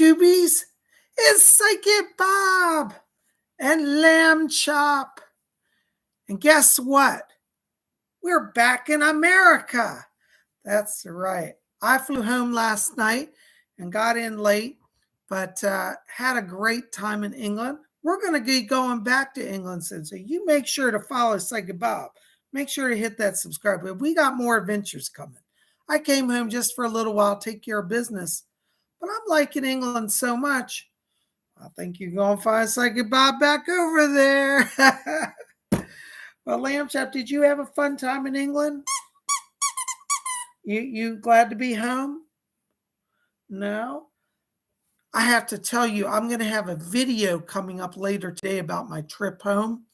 YouTubies, it's Psychic Bob and Lamb Chop. And guess what? We're back in America. That's right. I flew home last night and got in late, but had a great time in England. We're going to be going back to England soon, so you make sure to follow Psychic Bob. Make sure to hit that subscribe button. We got more adventures coming. I came home just for a little while, take care of business. But I'm liking England so much, I think you're going to find Psychic Bob back over there. Well, Lamb Chop, did you have a fun time in England? You glad to be home? No? I have to tell you, I'm going to have a video coming up later today about my trip home.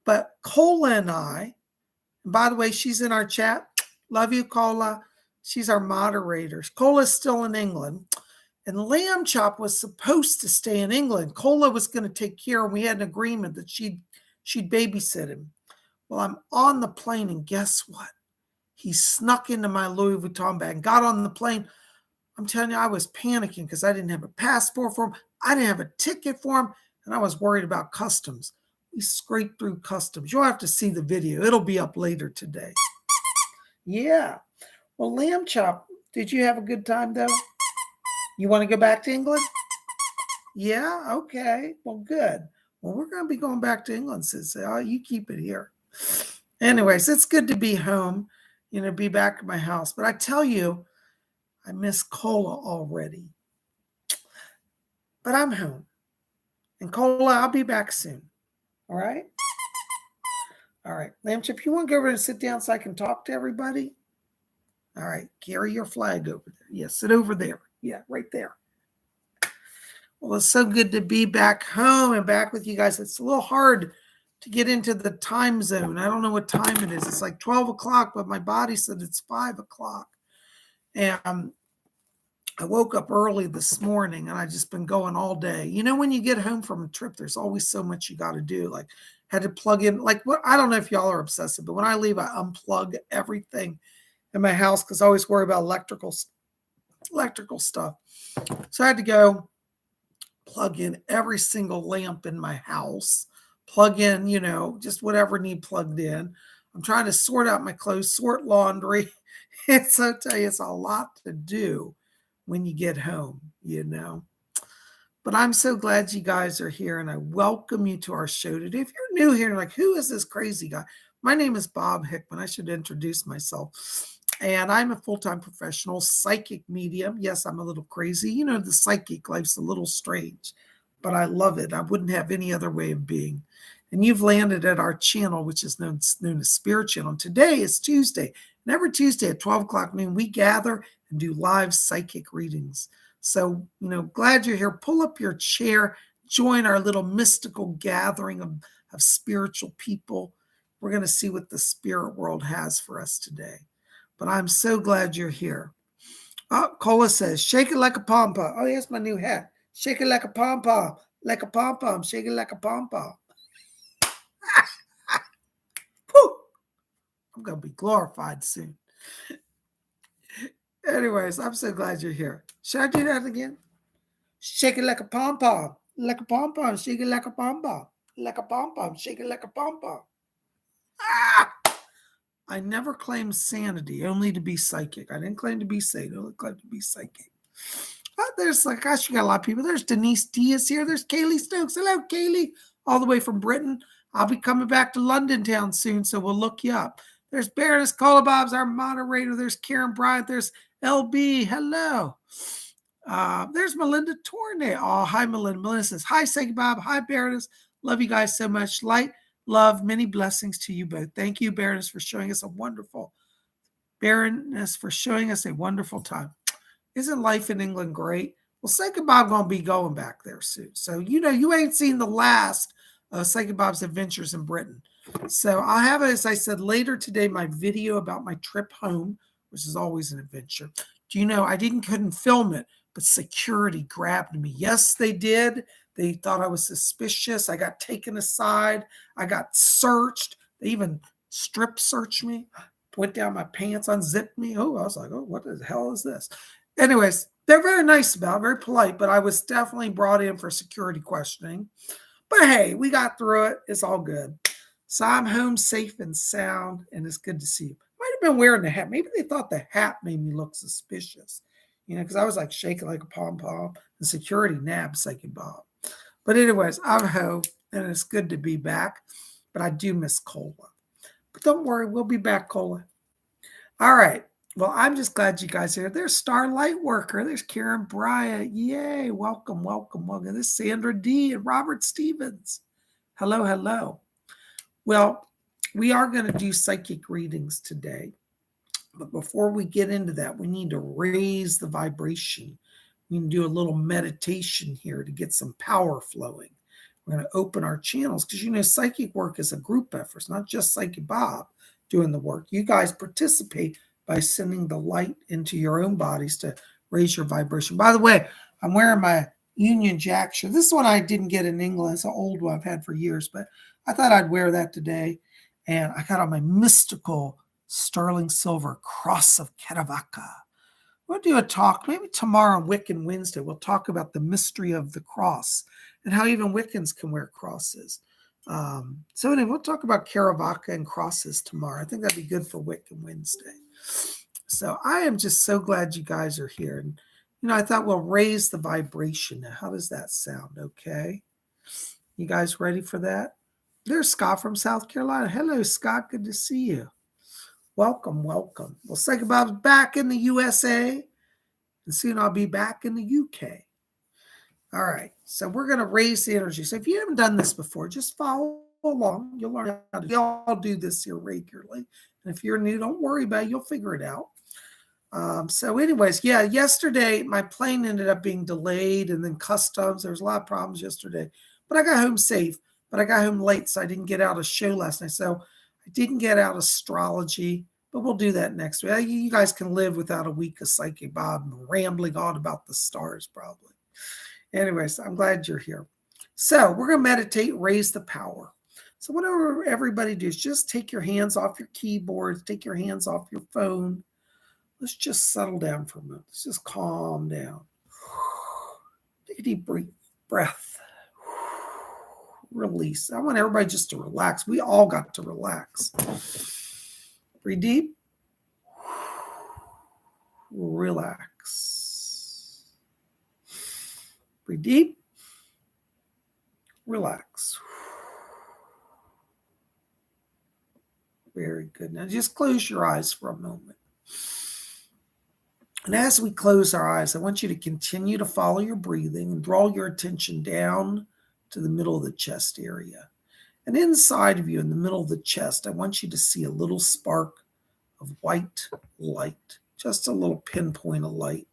But Cola and I, and by the way, she's in our chat. Love you, Cola. She's our moderator. Cola's still in England. And Lamb Chop was supposed to stay in England. Cola was going to take care, and we had an agreement that she'd babysit him. Well, I'm on the plane, and guess what? He snuck into my Louis Vuitton bag and got on the plane. I'm telling you, I was panicking because I didn't have a passport for him. I didn't have a ticket for him, and I was worried about customs. We scraped through customs. You'll have to see the video. It'll be up later today. Yeah. Well, Lamb Chop, did you have a good time, though? You want to go back to England? Yeah? Okay. Well, good. Well, we're going to be going back to England, sis. Oh, you keep it here. Anyways, it's good to be home, be back at my house. But I tell you, I miss Cola already. But I'm home. And Cola, I'll be back soon. All right? All right. Lamb Chop, you want to go over and sit down so I can talk to everybody? All right. Carry your flag over there. Yeah, sit over there. Yeah, right there. Well, it's so good to be back home and back with you guys. It's a little hard to get into the time zone. I don't know what time it is. It's like 12 o'clock, but my body said it's 5 o'clock. And I woke up early this morning, and I've just been going all day. When you get home from a trip, there's always so much you got to do. Like, had to plug in. Like, what? I don't know if y'all are obsessive, but when I leave, I unplug everything in my house because I always worry about electrical stuff. So I had to go plug in every single lamp in my house, plug in, just whatever need plugged in. I'm trying to sort out my clothes, sort laundry. It's, I'll tell you, it's a lot to do when you get home, But I'm so glad you guys are here, and I welcome you to our show today. If you're new here, like, who is this crazy guy? My name is Bob Hickman. I should introduce myself. And I'm a full-time professional psychic medium. Yes, I'm a little crazy. The psychic life's a little strange, but I love it. I wouldn't have any other way of being. And you've landed at our channel, which is known as Spirit Channel. And today is Tuesday. And every Tuesday at 12 o'clock noon, we gather and do live psychic readings. So, glad you're here. Pull up your chair. Join our little mystical gathering of spiritual people. We're going to see what the spirit world has for us today. But I'm so glad you're here. Oh, Cola says, shake it like a pom-pom. Oh, here's my new hat. Shake it like a pom-pom. Like a pom-pom. Shake it like a pom-pom. I'm going to be glorified soon. Anyways, I'm so glad you're here. Should I do that again? Shake it like a pom-pom. Like a pom-pom. Shake it like a pom-pom. Like a pom-pom. Shake it like a pom-pom. Ah! I never claimed sanity, only to be psychic. I didn't claim to be sane, only claimed to be psychic. There's, gosh, you got a lot of people. There's Denise Diaz here. There's Kaylee Stokes. Hello, Kaylee, all the way from Britain. I'll be coming back to London town soon, so we'll look you up. There's Baroness Colabob's our moderator. There's Karen Bryant. There's LB. Hello. There's Melinda Tornay. Oh, hi, Melinda. Melinda says, hi, Psychic Bob. Hi, Baroness. Love you guys so much. Light, love, many blessings to you both. Thank you, Baroness, for showing us a wonderful time. Isn't life in England great? Well, Psychic Bob going to be going back there soon. So, you ain't seen the last of Psychic Bob's adventures in Britain. So I'll have, as I said, later today, my video about my trip home, which is always an adventure. Do you know, I couldn't film it, but security grabbed me. Yes, they did. They thought I was suspicious. I got taken aside. I got searched. They even strip searched me, went down my pants, unzipped me. Oh, I was like, oh, what the hell is this? Anyways, they're very nice about it, very polite, but I was definitely brought in for security questioning. But hey, we got through it. It's all good. So I'm home safe and sound, and it's good to see you. Might have been wearing the hat. Maybe they thought the hat made me look suspicious, because I was like shaking like a pom pom, and security nabbed Psychic Bob. But anyways, I'm home, and it's good to be back. But I do miss Cola. But don't worry, we'll be back, Cola. All right. Well, I'm just glad you guys are here. There's Starlight Worker. There's Karen Bryant. Yay. Welcome, welcome, welcome. There's Sandra D. and Robert Stevens. Hello, hello. Well, we are going to do psychic readings today. But before we get into that, we need to raise the vibration. We can do a little meditation here to get some power flowing. We're going to open our channels because, psychic work is a group effort. It's not just Psychic Bob doing the work. You guys participate by sending the light into your own bodies to raise your vibration. By the way, I'm wearing my Union Jack shirt. This is one I didn't get in England. It's an old one I've had for years, but I thought I'd wear that today. And I got on my mystical sterling silver cross of Keravaka. We'll do a talk maybe tomorrow on Wiccan Wednesday. We'll talk about the mystery of the cross and how even Wiccans can wear crosses. So anyway, we'll talk about Keravaka and crosses tomorrow. I think that'd be good for Wiccan Wednesday. So I am just so glad you guys are here. And, I thought we'll raise the vibration now. How does that sound? Okay. You guys ready for that? There's Scott from South Carolina. Hello, Scott. Good to see you. Welcome, welcome. Well, Psychic Bob's back in the USA, and soon I'll be back in the UK. All right, so we're going to raise the energy. So if you haven't done this before, just follow along. You'll learn how to. We all do this here regularly. And if you're new, don't worry about it. You'll figure it out. So anyways, yesterday my plane ended up being delayed and then customs. There was a lot of problems yesterday, but I got home safe. But I got home late, so I didn't get out a show last night. So I didn't get out astrology, but we'll do that next week. You guys can live without a week of Psychic Bob rambling on about the stars, probably. Anyways, I'm glad you're here. So we're going to meditate, raise the power. So whatever everybody does, just take your hands off your keyboards, take your hands off your phone. Let's just settle down for a moment. Let's just calm down. Take a deep breath. Release. I want everybody just to relax. We all got to relax. Breathe deep. Relax. Breathe deep. Relax. Very good. Now just close your eyes for a moment. And as we close our eyes, I want you to continue to follow your breathing and draw your attention down to the middle of the chest area. And inside of you, in the middle of the chest, I want you to see a little spark of white light, just a little pinpoint of light.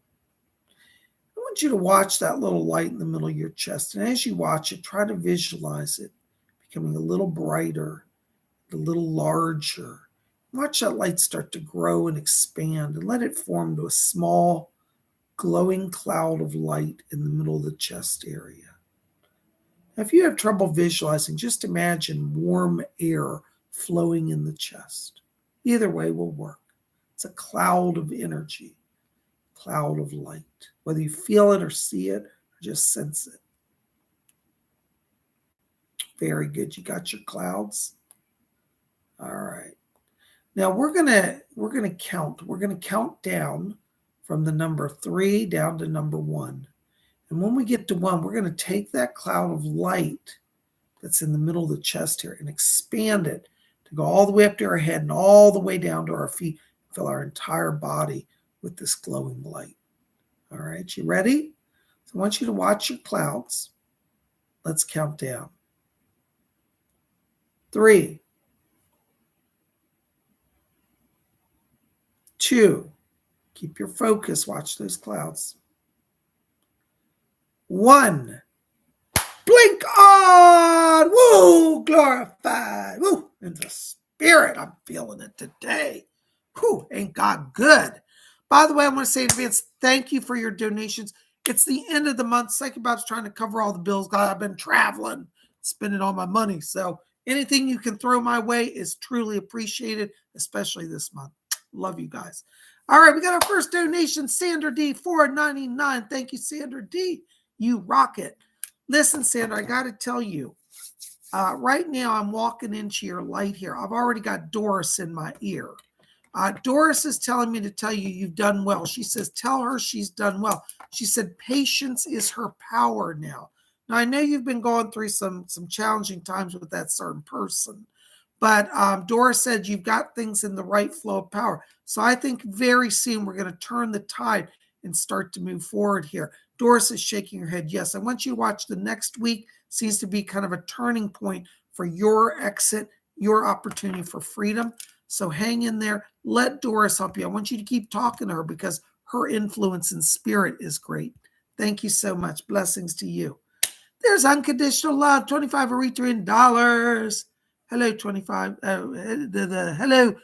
I want you to watch that little light in the middle of your chest. And as you watch it, try to visualize it becoming a little brighter, a little larger. Watch that light start to grow and expand and let it form to a small, glowing cloud of light in the middle of the chest area. Now, if you have trouble visualizing, just imagine warm air flowing in the chest. Either way will work. It's a cloud of energy, cloud of light. Whether you feel it or see it or just sense it. Very good. You got your clouds? All right. Now we're gonna count. We're gonna count down from the number 3 down to number 1. And when we get to 1, we're gonna take that cloud of light that's in the middle of the chest here and expand it to go all the way up to our head and all the way down to our feet, fill our entire body with this glowing light. All right, you ready? So I want you to watch your clouds. Let's count down. 3, 2, keep your focus, watch those clouds. 1, blink on, woo, glorified, woo, in the spirit, I'm feeling it today. Whew, ain't God good. By the way, I want to say in advance, thank you for your donations. It's the end of the month. Psychic Bob's trying to cover all the bills. God, I've been traveling, spending all my money. So anything you can throw my way is truly appreciated, especially this month. Love you guys. All right, we got our first donation, Sandra D, $4.99. Thank you, Sandra D. You rock it. Listen, Sandra, I got to tell you, right now I'm walking into your light here. I've already got Doris in my ear. Doris is telling me to tell you you've done well. She says, tell her she's done well. She said, patience is her power now. Now, I know you've been going through some challenging times with that certain person, but Doris said you've got things in the right flow of power. So I think very soon we're going to turn the tide and start to move forward here. Doris is shaking her head. Yes, I want you to watch the next week. Seems to be kind of a turning point for your exit, your opportunity for freedom. So hang in there. Let Doris help you. I want you to keep talking to her because her influence in spirit is great. Thank you so much. Blessings to you. There's unconditional love, 25 Eritrean dollars. Hello, 25. Hello,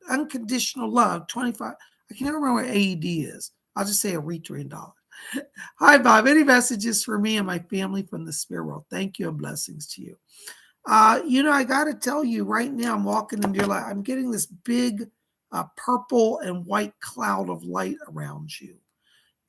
unconditional love, 25. I can never remember what AED is. I'll just say Eritrean dollars. Hi, Bob. Any messages for me and my family from the spirit world? Thank you and blessings to you. I got to tell you right now, I'm walking into your light. I'm getting this big purple and white cloud of light around you.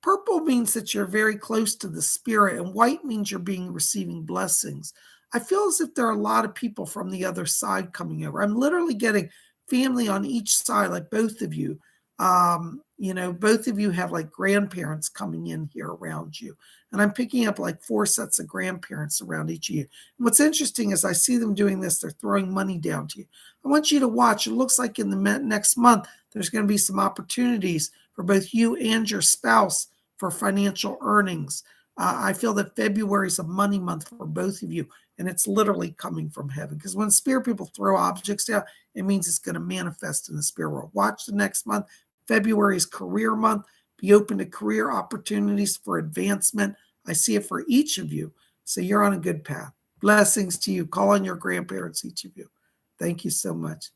Purple means that you're very close to the spirit, and white means you're receiving blessings. I feel as if there are a lot of people from the other side coming over. I'm literally getting family on each side, like both of you. Both of you have like grandparents coming in here around you. And I'm picking up like 4 sets of grandparents around each of you. And what's interesting is I see them doing this. They're throwing money down to you. I want you to watch. It looks like in the next month, there's going to be some opportunities for both you and your spouse for financial earnings. I feel that February is a money month for both of you, and it's literally coming from heaven. Because when spirit people throw objects down, it means it's going to manifest in the spirit world. Watch the next month. February is career month. Be open to career opportunities for advancement. I see it for each of you. So you're on a good path. Blessings to you. Call on your grandparents, each of you. Thank you so much.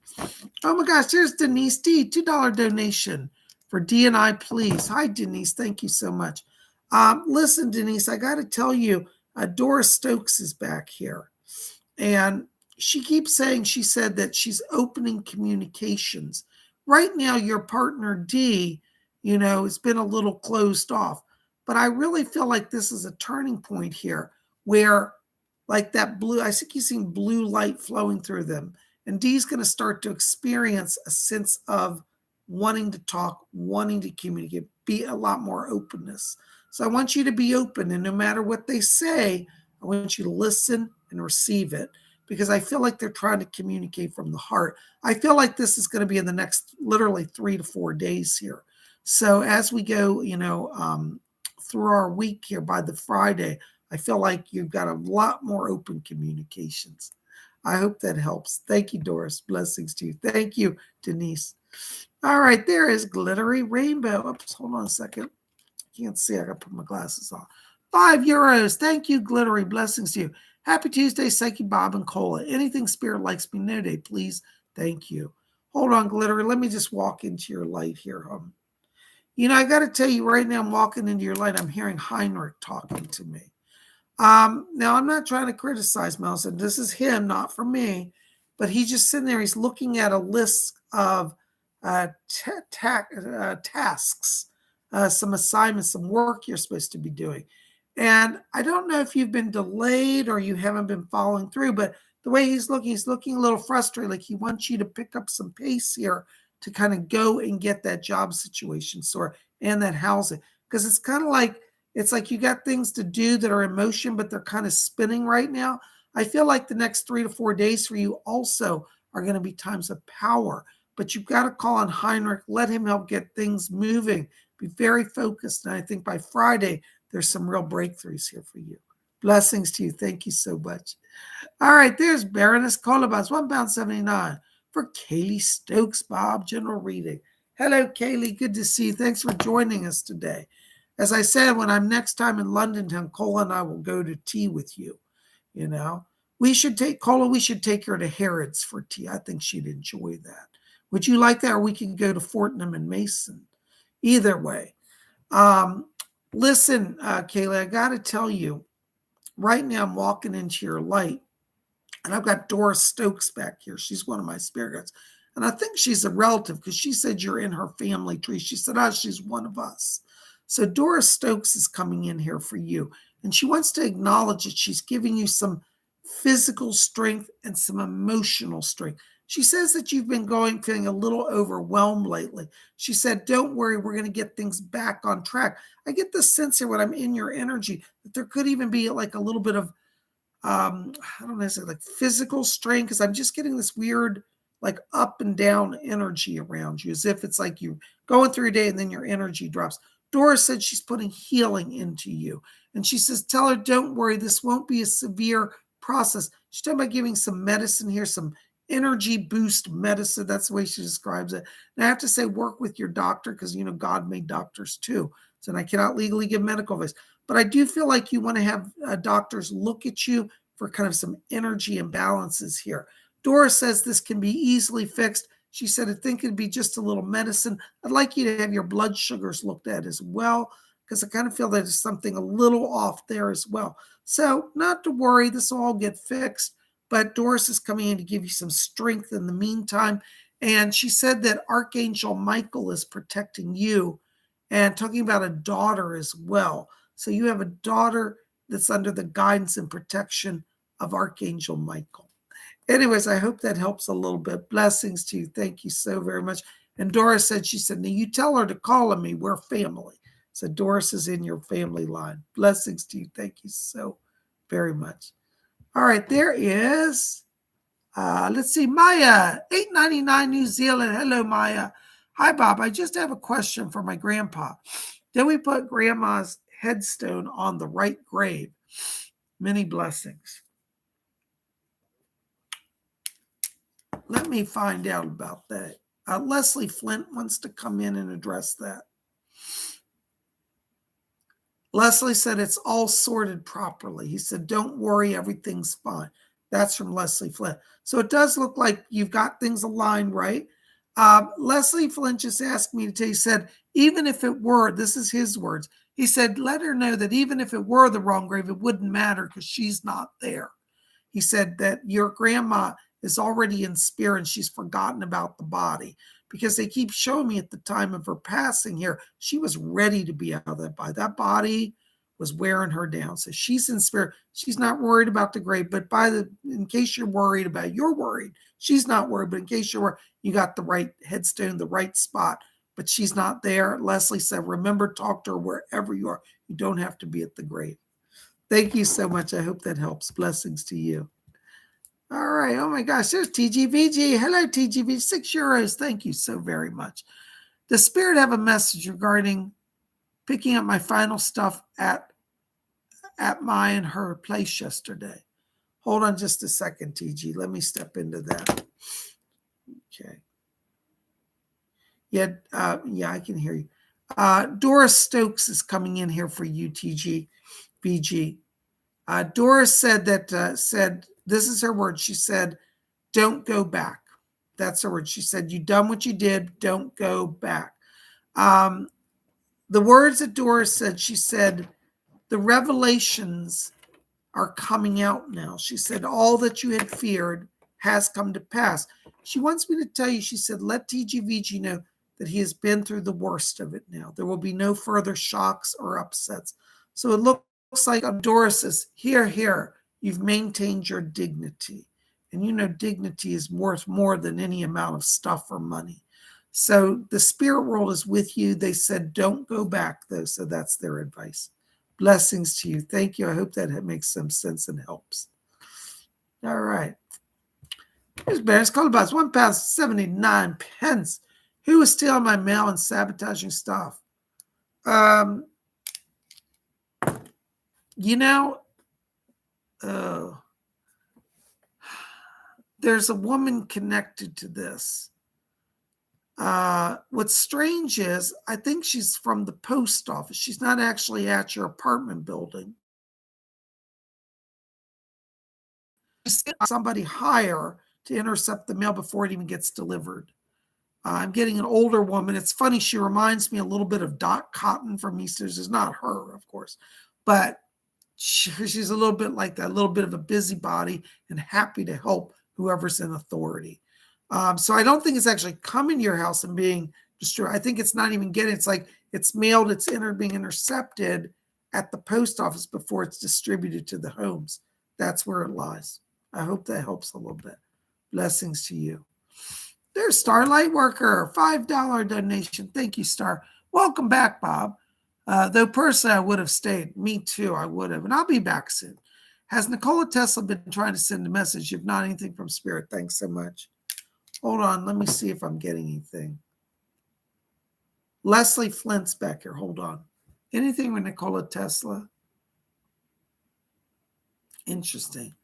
Oh my gosh, there's Denise D, $2 donation for D&I, please. Hi, Denise. Thank you so much. Listen, Denise, I got to tell you, Doris Stokes is back here. And she keeps saying, she said that she's opening communications. Right now, your partner D, has been a little closed off. But I really feel like this is a turning point here where like that blue, I think he's seeing blue light flowing through them. And D's going to start to experience a sense of wanting to talk, wanting to communicate, be a lot more openness. So I want you to be open, and no matter what they say, I want you to listen and receive it, because I feel like they're trying to communicate from the heart. I feel like this is going to be in the next literally 3 to 4 days here. So as we go, through our week here by the Friday, I feel like you've got a lot more open communications. I hope that helps. Thank you, Doris. Blessings to you. Thank you, Denise. All right, there is Glittery Rainbow. Oops, hold on a second. Can't see. I got to put my glasses on. €5. Thank you, Glittery. Blessings to you. Happy Tuesday, Psychic Bob and Cola. Anything spirit likes me no day, please. Thank you. Hold on, Glittery. Let me just walk into your light here. I got to tell you right now, I'm walking into your light. I'm hearing Heinrich talking to me. Now, I'm not trying to criticize Melissa. This is him, not for me. But he's just sitting there. He's looking at a list of tasks, some assignments, some work you're supposed to be doing. And I don't know if you've been delayed or you haven't been following through, but the way he's looking a little frustrated. Like he wants you to pick up some pace here to kind of go and get that job situation sorted and that housing. Because it's kind of like, it's like you got things to do that are in motion, but they're kind of spinning right now. I feel like the next 3 to 4 days for you also are going to be times of power. But you've got to call on Heinrich, let him help get things moving. Be very focused. And I think by Friday, there's some real breakthroughs here for you. Blessings to you. Thank you so much. All right, there's Baroness Colobas, £1.79 for Kaylee Stokes, Bob, general reading. Hello, Kaylee. Good to see you. Thanks for joining us today. As I said, when I'm next time in London town, Cola and I will go to tea with you. We should take her to Harrods for tea. I think she'd enjoy that. Would you like that? Or we can go to Fortnum and Mason. Either way. Listen, Kaylee, I got to tell you, right now I'm walking into your light, and I've got Doris Stokes back here. She's one of my spirit guides. And I think she's a relative because she said you're in her family tree. She said, oh, she's one of us. So Doris Stokes is coming in here for you. And she wants to acknowledge that she's giving you some physical strength and some emotional strength. She says that you've been feeling a little overwhelmed lately. She said, don't worry, we're going to get things back on track. I get the sense here when I'm in your energy that there could even be like a little bit of, I don't know, say like physical strain, because I'm just getting this weird, like up and down energy around you, as if it's like you going through your day and then your energy drops. Doris said she's putting healing into you. And she says, tell her, don't worry, this won't be a severe process. She's talking about giving some medicine here, some energy boost medicine. That's the way she describes it. And I have to say, work with your doctor because, God made doctors too. So I cannot legally give medical advice. But I do feel like you want to have doctors look at you for kind of some energy imbalances here. Doris says this can be easily fixed. She said, I think it'd be just a little medicine. I'd like you to have your blood sugars looked at as well, because I kind of feel that there's something a little off there as well. So not to worry, this will all get fixed. But Doris is coming in to give you some strength in the meantime. And she said that Archangel Michael is protecting you and talking about a daughter as well. So you have a daughter that's under the guidance and protection of Archangel Michael. Anyways, I hope that helps a little bit. Blessings to you. Thank you so very much. And Doris said, she said, now you tell her to call on me. We're family. So Doris is in your family line. Blessings to you. Thank you so very much. All right, there is, let's see, Maya, $8.99 New Zealand. Hello, Maya. Hi, Bob. I just have a question for my grandpa. Did we put grandma's headstone on the right grave? Many blessings. Let me find out about that. Leslie Flint wants to come in and address that. Leslie said it's all sorted properly. He said, don't worry, everything's fine. That's from Leslie Flint. So it does look like you've got things aligned right. Leslie Flint just asked me to tell you, said, even if it were, this is his words, he said, let her know that even if it were the wrong grave, it wouldn't matter because she's not there. He said that your grandma is already in spirit and she's forgotten about the body, because they keep showing me at the time of her passing here, she was ready to be out of that body. That body was wearing her down. So she's in spirit. She's not worried about the grave, but in case you're worried about it, you're worried. She's not worried, but in case you're worried, you got the right headstone, the right spot, but she's not there. Leslie said, remember, talk to her wherever you are. You don't have to be at the grave. Thank you so much. I hope that helps. Blessings to you. All right. Oh my gosh. There's TGVG. Hello, TGV. €6. Thank you so very much. Does Spirit have a message regarding picking up my final stuff at my and her place yesterday? Hold on just a second, TG. Let me step into that. Okay. Yeah, I can hear you. Doris Stokes is coming in here for you, TG, VG. Doris said that, this is her word. She said, don't go back. That's her word. She said, you done what you did. Don't go back. The words that Doris said, she said, the revelations are coming out now. She said, all that you had feared has come to pass. She wants me to tell you, she said, let TGVG know that he has been through the worst of it now. There will be no further shocks or upsets. So it looks like Doris says, here, you've maintained your dignity. And dignity is worth more than any amount of stuff or money. So the spirit world is with you. They said, don't go back, though. So that's their advice. Blessings to you. Thank you. I hope that makes some sense and helps. All right. Here's Barron's call about £1.79. Who was stealing my mail and sabotaging stuff? There's a woman connected to this. What's strange is I think she's from the post office. She's not actually at your apartment building. She's somebody higher to intercept the mail before it even gets delivered. I'm getting an older woman. It's funny. She reminds me a little bit of Dot Cotton from Easters. It's not her, of course, but she's a little bit like that, a little bit of a busybody and happy to help whoever's in authority. So I don't think it's actually coming to your house and being destroyed. I think it's not even getting, it's like it's mailed, it's being intercepted at the post office before it's distributed to the homes. That's where it lies. I hope that helps a little bit. Blessings to you. There's Starlight Worker, $5 donation. Thank you, Star. Welcome back, Bob. Though personally, I would have stayed. Me too, I would have. And I'll be back soon. Has Nikola Tesla been trying to send a message? If not, anything from Spirit. Thanks so much. Hold on. Let me see if I'm getting anything. Leslie Flint's back here. Hold on. Anything with Nikola Tesla? Interesting.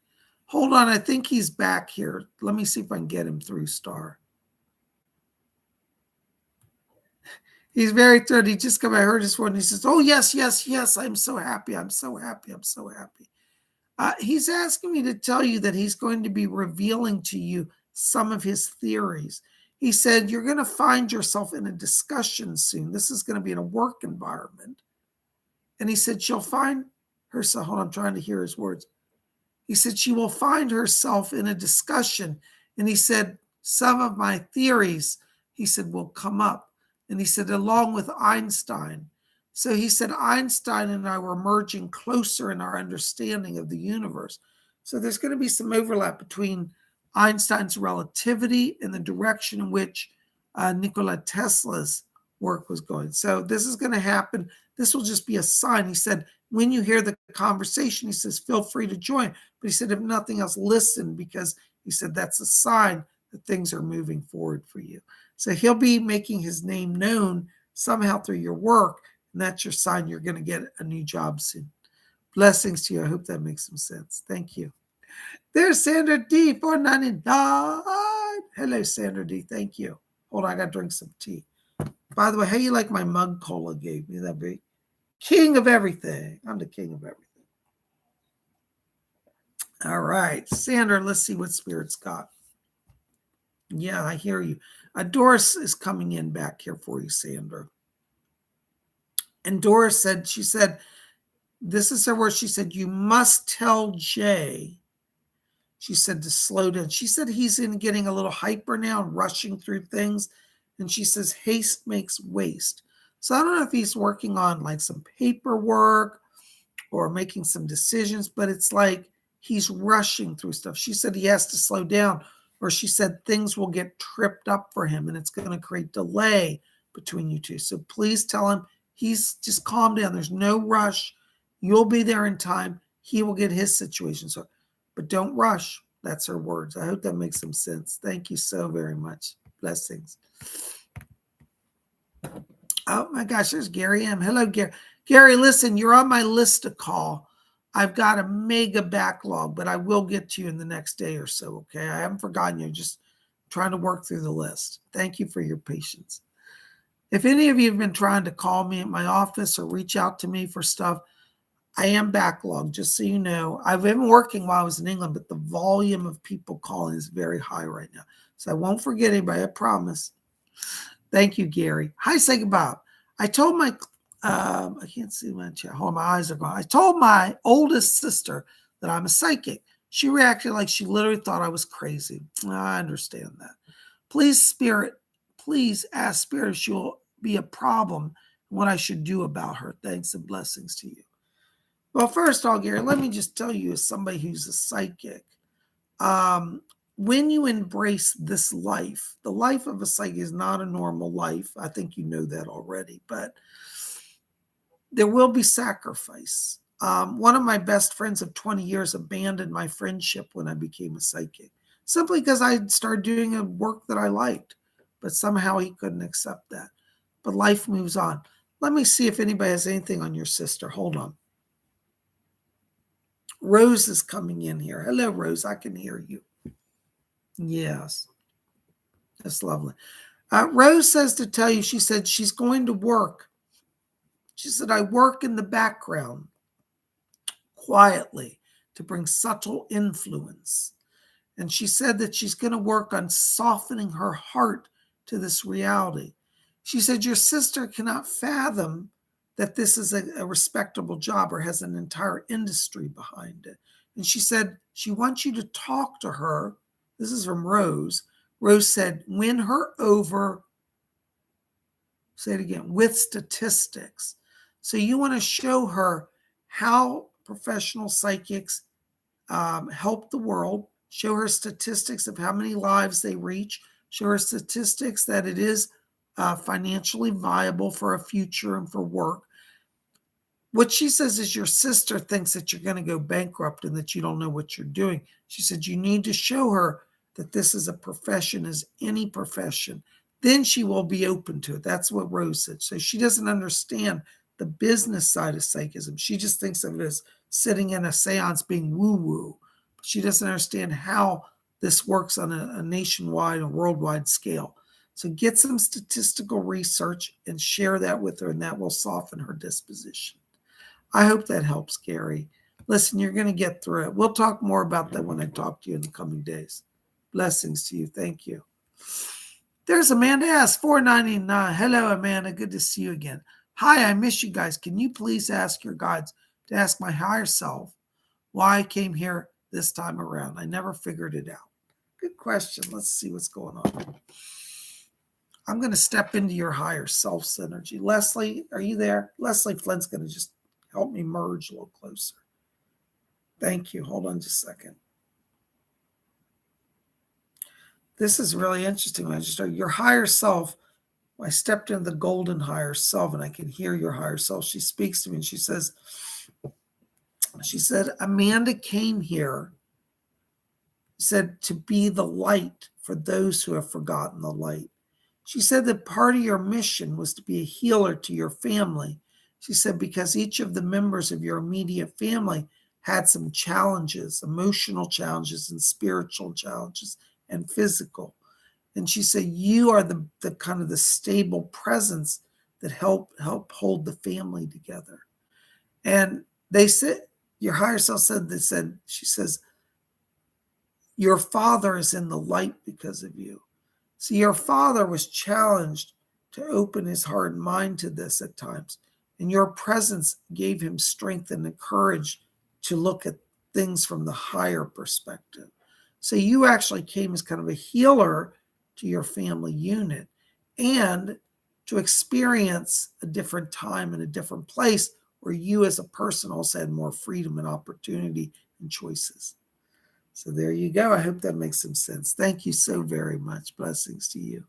Hold on. I think he's back here. Let me see if I can get him through, Star. He's very thrilled. He just come. I heard his one. He says, "Oh yes, yes, yes. I'm so happy. I'm so happy. I'm so happy." He's asking me to tell you that he's going to be revealing to you some of his theories. He said, "You're going to find yourself in a discussion soon. This is going to be in a work environment." And he said, "She'll find herself." Hold on, I'm trying to hear his words. He said, "She will find herself in a discussion." And he said, "Some of my theories," he said, "will come up." And he said, along with Einstein. So he said, Einstein and I were merging closer in our understanding of the universe. So there's going to be some overlap between Einstein's relativity and the direction in which Nikola Tesla's work was going. So this is going to happen. This will just be a sign. He said, when you hear the conversation, he says, feel free to join. But he said, if nothing else, listen, because he said that's a sign that things are moving forward for you. So he'll be making his name known somehow through your work, and that's your sign you're going to get a new job soon. Blessings to you. I hope that makes some sense. Thank you. There's Sandra D, $4.99. Hello, Sandra D. Thank you. Hold on, I got to drink some tea. By the way, how you like my mug Cola gave me? That big king of everything. I'm the king of everything. All right, Sandra, let's see what Spirit's got. Yeah, I hear you. Doris is coming in back here for you, Sandra. And Doris said, she said, this is her word. She said, you must tell Jay, she said, to slow down. She said he's getting a little hyper now, rushing through things. And she says, haste makes waste. So I don't know if he's working on like some paperwork or making some decisions, but it's like he's rushing through stuff. She said he has to slow down, or she said things will get tripped up for him and it's going to create delay between you two. So please tell him he's just calm down. There's no rush. You'll be there in time. He will get his situation sorted. But don't rush. That's her words. I hope that makes some sense. Thank you so very much. Blessings. Oh my gosh, there's Gary M. Hello, Gary. Gary, listen, you're on my list to call. I've got a mega backlog, but I will get to you in the next day or so, okay? I haven't forgotten you. Just trying to work through the list. Thank you for your patience. If any of you have been trying to call me at my office or reach out to me for stuff, I am backlogged, just so you know. I've been working while I was in England, but the volume of people calling is very high right now. So I won't forget anybody, I promise. Thank you, Gary. Hi, PsychicBob. I told my, I can't see my chat. Hold on, my eyes are gone. I told my oldest sister that I'm a psychic. She reacted like she literally thought I was crazy. I understand that. Please, Spirit, please ask Spirit if she'll be a problem, what I should do about her. Thanks and blessings to you. Well, first of all, Gary, let me just tell you, as somebody who's a psychic, when you embrace this life, the life of a psychic is not a normal life. I think you know that already, but there will be sacrifice. One of my best friends of 20 years abandoned my friendship when I became a psychic, simply because I started doing a work that I liked, but somehow he couldn't accept that. But life moves on. Let me see if anybody has anything on your sister. Hold on. Rose is coming in here. Hello, Rose. I can hear you. Yes. That's lovely. Rose says to tell you, she said she's going to work. She said, I work in the background quietly to bring subtle influence. And she said that she's going to work on softening her heart to this reality. She said, your sister cannot fathom that this is a respectable job or has an entire industry behind it. And she said, she wants you to talk to her. This is from Rose. Rose said, win her over, say it again, with statistics. So you want to show her how professional psychics help the world, show her statistics of how many lives they reach, show her statistics that it is financially viable for a future and for work. What she says is your sister thinks that you're going to go bankrupt and that you don't know what you're doing. She said you need to show her that this is a profession as any profession. Then she will be open to it. That's what Rose said. So she doesn't understand the business side of psychism. She just thinks of it as sitting in a seance being woo-woo. She doesn't understand how this works on a nationwide and worldwide scale. So get some statistical research and share that with her, and that will soften her disposition. I hope that helps, Gary. Listen, you're going to get through it. We'll talk more about that when I talk to you in the coming days. Blessings to you. Thank you. There's Amanda S. $4.99. Hello, Amanda. Good to see you again. Hi, I miss you guys. Can you please ask your guides to ask my higher self why I came here this time around? I never figured it out. Good question. Let's see what's going on. I'm going to step into your higher self's energy. Leslie, are you there? Leslie Flint's going to just help me merge a little closer. Thank you. Hold on just a second. This is really interesting. When I just started, your higher self, I stepped into the golden higher self and I can hear your higher self. She speaks to me and she said, Amanda came here, said, to be the light for those who have forgotten the light. She said that part of your mission was to be a healer to your family. She said, because each of the members of your immediate family had some challenges, emotional challenges and spiritual challenges and physical. And she said, you are the kind of the stable presence that help hold the family together. And they said, your higher self said, she says, your father is in the light because of you. See, your father was challenged to open his heart and mind to this at times. And your presence gave him strength and the courage to look at things from the higher perspective. So you actually came as kind of a healer to your family unit and to experience a different time and a different place where you as a person also had more freedom and opportunity and choices. So there you go. I hope that makes some sense. Thank you so very much. Blessings to you.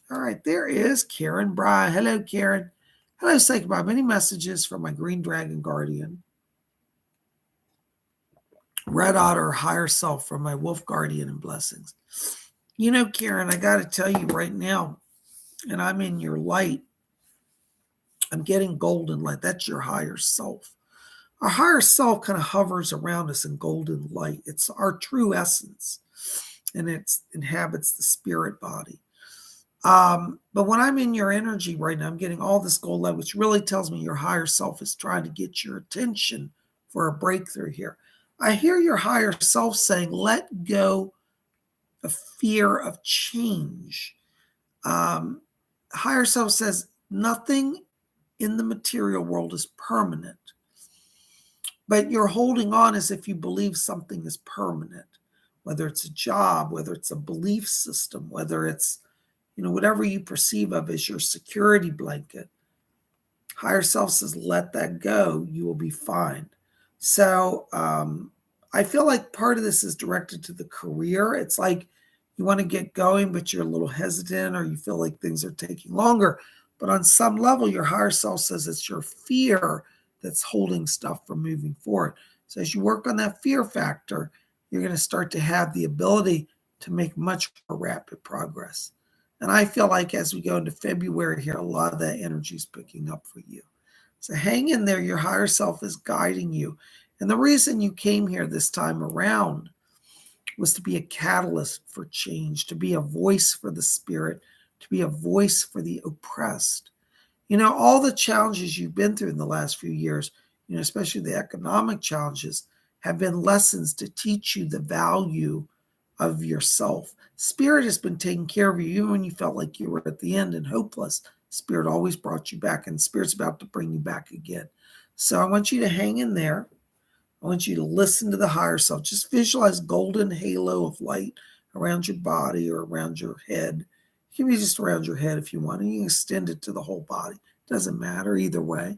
All right, there is Karen Bry. Hello, Karen. Hello, PsychicBob. Any messages from my Green Dragon Guardian? Red Otter, higher self from my Wolf Guardian, and blessings. You know, Karen, I got to tell you right now, and I'm in your light, I'm getting golden light. That's your higher self. Our higher self kind of hovers around us in golden light. It's our true essence, and it inhabits the spirit body. But when I'm in your energy right now, I'm getting all this gold light, which really tells me your higher self is trying to get your attention for a breakthrough here. I hear your higher self saying, let go of fear of change. Higher self says nothing in the material world is permanent, but you're holding on as if you believe something is permanent, whether it's a job, whether it's a belief system, whether it's, whatever you perceive of as your security blanket. Higher self says, let that go. You will be fine. So I feel like part of this is directed to the career. It's like you want to get going, but you're a little hesitant or you feel like things are taking longer. But on some level, your higher self says it's your fear that's holding stuff from moving forward. So as you work on that fear factor, you're going to start to have the ability to make much more rapid progress. And I feel like as we go into February here, a lot of that energy is picking up for you. So hang in there. Your higher self is guiding you. And the reason you came here this time around was to be a catalyst for change, to be a voice for the spirit, to be a voice for the oppressed. All the challenges you've been through in the last few years, especially the economic challenges, have been lessons to teach you the value of yourself. Spirit has been taking care of you even when you felt like you were at the end and hopeless. Spirit always brought you back, and Spirit's about to bring you back again. So I want you to hang in there. I want you to listen to the higher self. Just visualize golden halo of light around your body or around your head. It can be just around your head if you want, and you can extend it to the whole body. Doesn't matter either way.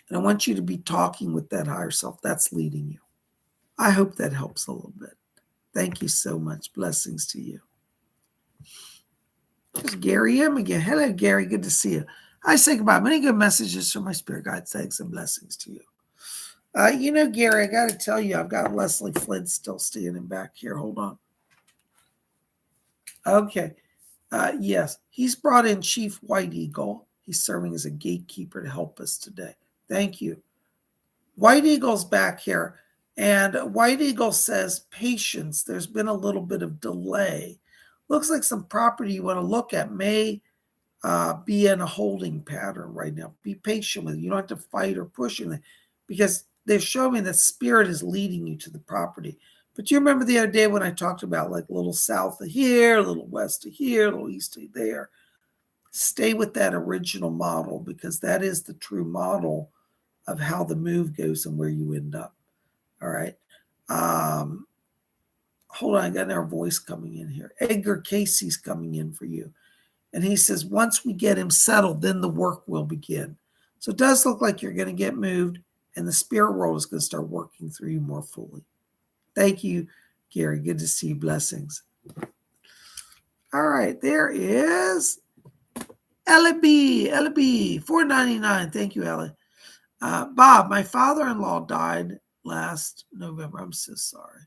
And I want you to be talking with that higher self that's leading you. I hope that helps a little bit. Thank you so much. Blessings to you. There's Gary M again. Hello, Gary. Good to see you. I say goodbye. Many good messages from my spirit guide. Thanks and blessings to you. Gary, I got to tell you, I've got Leslie Flint still standing back here. Hold on. Okay. Yes, he's brought in Chief White Eagle. He's serving as a gatekeeper to help us today. Thank you. White Eagle's back here. And White Eagle says, patience. There's been a little bit of delay. Looks like some property you want to look at may be in a holding pattern right now. Be patient with it. You don't have to fight or push anything because they're showing that spirit is leading you to the property. But you remember the other day when I talked about like a little south of here, a little west of here, a little east of there. Stay with that original model because that is the true model of how the move goes and where you end up. All right. Hold on. I got our voice coming in here. Edgar Casey's coming in for you. And he says, once we get him settled, then the work will begin. So it does look like you're going to get moved and the spirit world is going to start working through you more fully. Thank you, Gary. Good to see you. Blessings. All right. There is Ellie B. $4.99. Thank you, Ellie. Bob, my father-in-law died last November. I'm so sorry.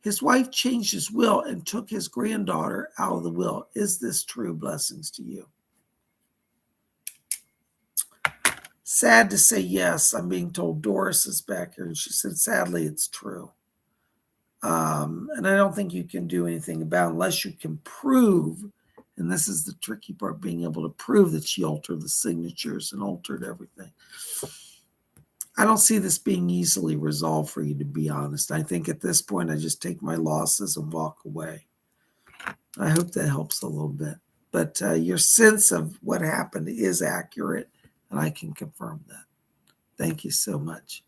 His wife changed his will and took his granddaughter out of the will. Is this true? Blessings to you. Sad to say yes. I'm being told Doris is back here, and she said, sadly, it's true. And I don't think you can do anything about it unless you can prove, and this is the tricky part, being able to prove that she altered the signatures and altered everything. I don't see this being easily resolved for you, to be honest. I think at this point, I just take my losses and walk away. I hope that helps a little bit. But your sense of what happened is accurate, and I can confirm that. Thank you so much.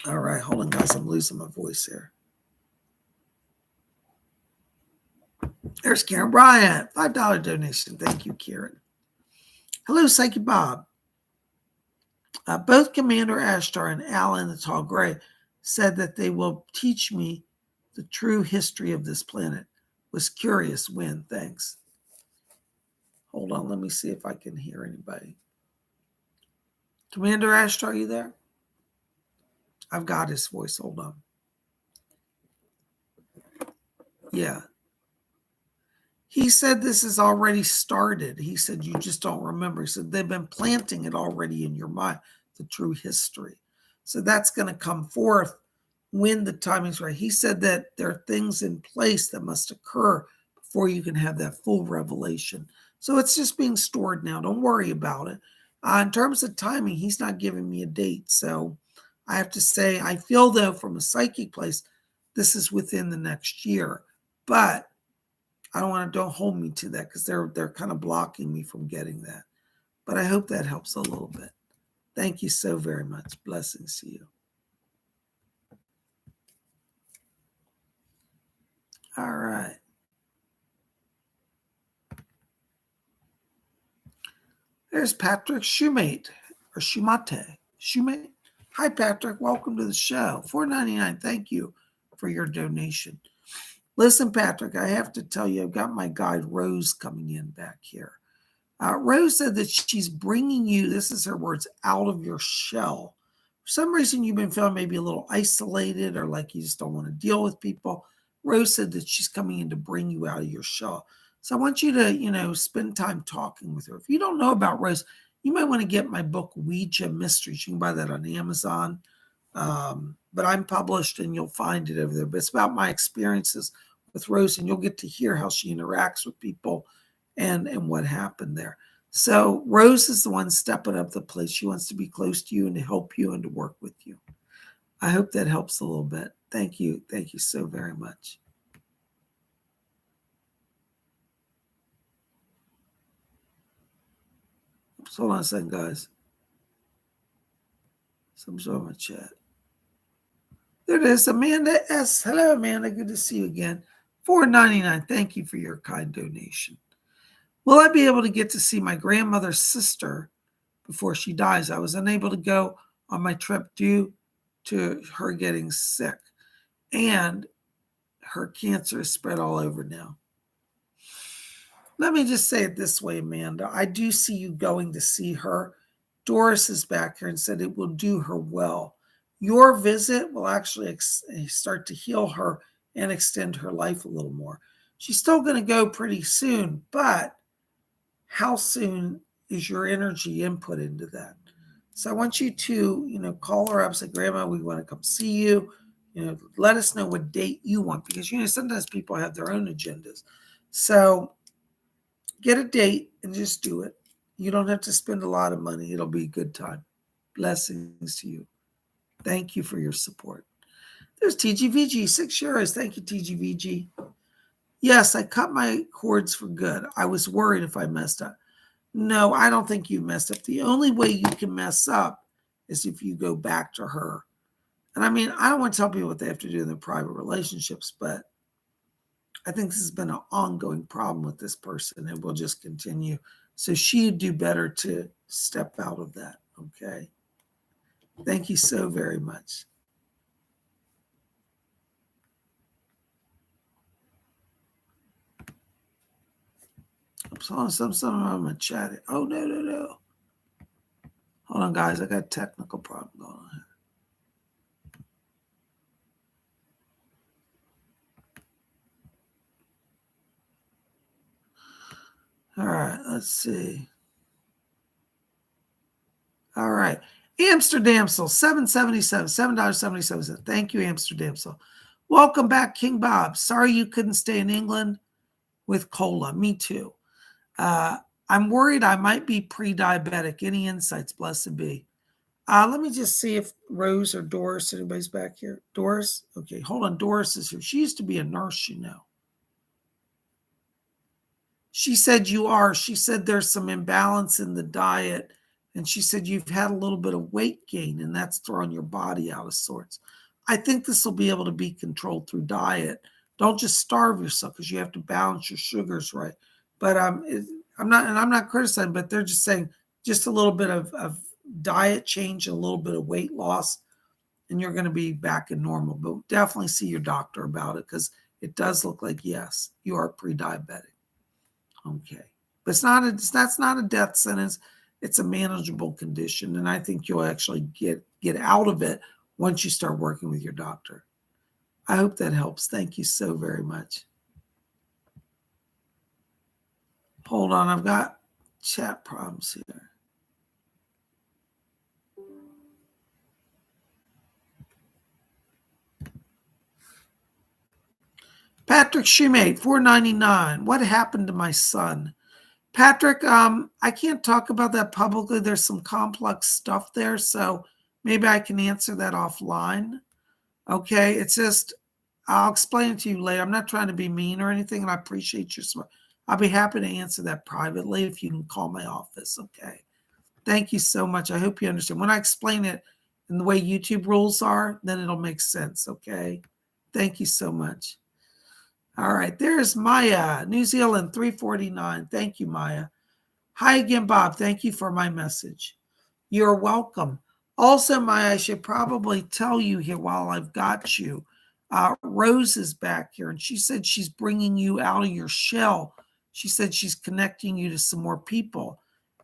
All right, hold on, guys. I'm losing my voice here. There's Karen Bryant, $5 donation. Thank you, Karen. Hello, Psychic Bob. Both Commander Ashtar and Alan the Tall Gray said that they will teach me the true history of this planet. Was curious when. Thanks. Hold on. Let me see if I can hear anybody. Commander Ashtar, are you there? I've got his voice. Hold on. Yeah. He said this has already started. He said you just don't remember. He said they've been planting it already in your mind, the true history. So that's going to come forth when the timing's right. He said that there are things in place that must occur before you can have that full revelation. So it's just being stored now. Don't worry about it. In terms of timing, he's not giving me a date. So I have to say, I feel though from a psychic place, this is within the next year. But I don't hold me to that because they're kind of blocking me from getting that. But I hope that helps a little bit. Thank you so very much. Blessings to you. All right. There's Patrick Shumate or Shumate. Shumate. Hi, Patrick. Welcome to the show. $4.99. Thank you for your donation. Listen, Patrick, I have to tell you, I've got my guide Rose coming in back here. Rose said that she's bringing you, this is her words, out of your shell. For some reason, you've been feeling maybe a little isolated or like you just don't want to deal with people. Rose said that she's coming in to bring you out of your shell. So I want you to, spend time talking with her. If you don't know about Rose, you might want to get my book, Ouija Mysteries. You can buy that on Amazon. But I'm published and you'll find it over there. But it's about my experiences with Rose, and you'll get to hear how she interacts with people and what happened there. So Rose is the one stepping up the place. She wants to be close to you and to help you and to work with you. I hope that helps a little bit. Thank you. Thank you so very much. Oops, hold on a second, guys. Something's on my chat. There it is. Amanda S. Hello, Amanda. Good to see you again. $4.99. Thank you for your kind donation. Will I be able to get to see my grandmother's sister before she dies? I was unable to go on my trip due to her getting sick, and her cancer is spread all over now. Let me just say it this way, Amanda. I do see you going to see her. Doris is back here and said it will do her well. Your visit will actually start to heal her and extend her life a little more. She's still going to go pretty soon, but how soon is your energy input into that? So I want you to, call her up, say, Grandma, we want to come see you. Let us know what date you want, because, sometimes people have their own agendas. So get a date and just do it. You don't have to spend a lot of money. It'll be a good time. Blessings to you. Thank you for your support. There's TGVG, €6. Thank you, TGVG. Yes, I cut my cords for good. I was worried if I messed up. No, I don't think you messed up. The only way you can mess up is if you go back to her. And I mean, I don't want to tell people what they have to do in their private relationships, but I think this has been an ongoing problem with this person and will just continue. So she'd do better to step out of that. Okay. Thank you so very much. I'm going to chat it. Oh, no. Hold on, guys. I got a technical problem going on here. All right, let's see. All right. Amsterdamsel, $7.77, $7.77. Thank you, Amsterdamsel. Welcome back, King Bob. Sorry you couldn't stay in England with cola. Me too. I'm worried I might be pre-diabetic. Any insights? Blessed be. Let me just see if Rose or Doris, anybody's back here. Doris? Okay, hold on. Doris is here. She used to be a nurse, She said you are. She said there's some imbalance in the diet. And she said you've had a little bit of weight gain, and that's throwing your body out of sorts. I think this will be able to be controlled through diet. Don't just starve yourself, because you have to balance your sugars right. But I'm not criticizing, but they're just saying just a little bit of diet change, a little bit of weight loss, and you're going to be back in normal. But definitely see your doctor about it, because it does look like, yes, you are pre-diabetic. Okay. But that's not a death sentence. It's a manageable condition. And I think you'll actually get out of it once you start working with your doctor. I hope that helps. Thank you so very much. Hold on. I've got chat problems here. Patrick Shoemate, $4.99. What happened to my son? Patrick, I can't talk about that publicly. There's some complex stuff there, so maybe I can answer that offline. Okay, it's just, I'll explain it to you later. I'm not trying to be mean or anything, and I appreciate your support. I'll be happy to answer that privately if you can call my office, okay? Thank you so much. I hope you understand. When I explain it in the way YouTube rules are, then it'll make sense, okay? Thank you so much. All right, there's Maya, New Zealand, 349. Thank you, Maya. Hi again, Bob. Thank you for my message. You're welcome. Also, Maya, I should probably tell you here while I've got you, Rose is back here, and she said she's bringing you out of your shell. She said she's connecting you to some more people.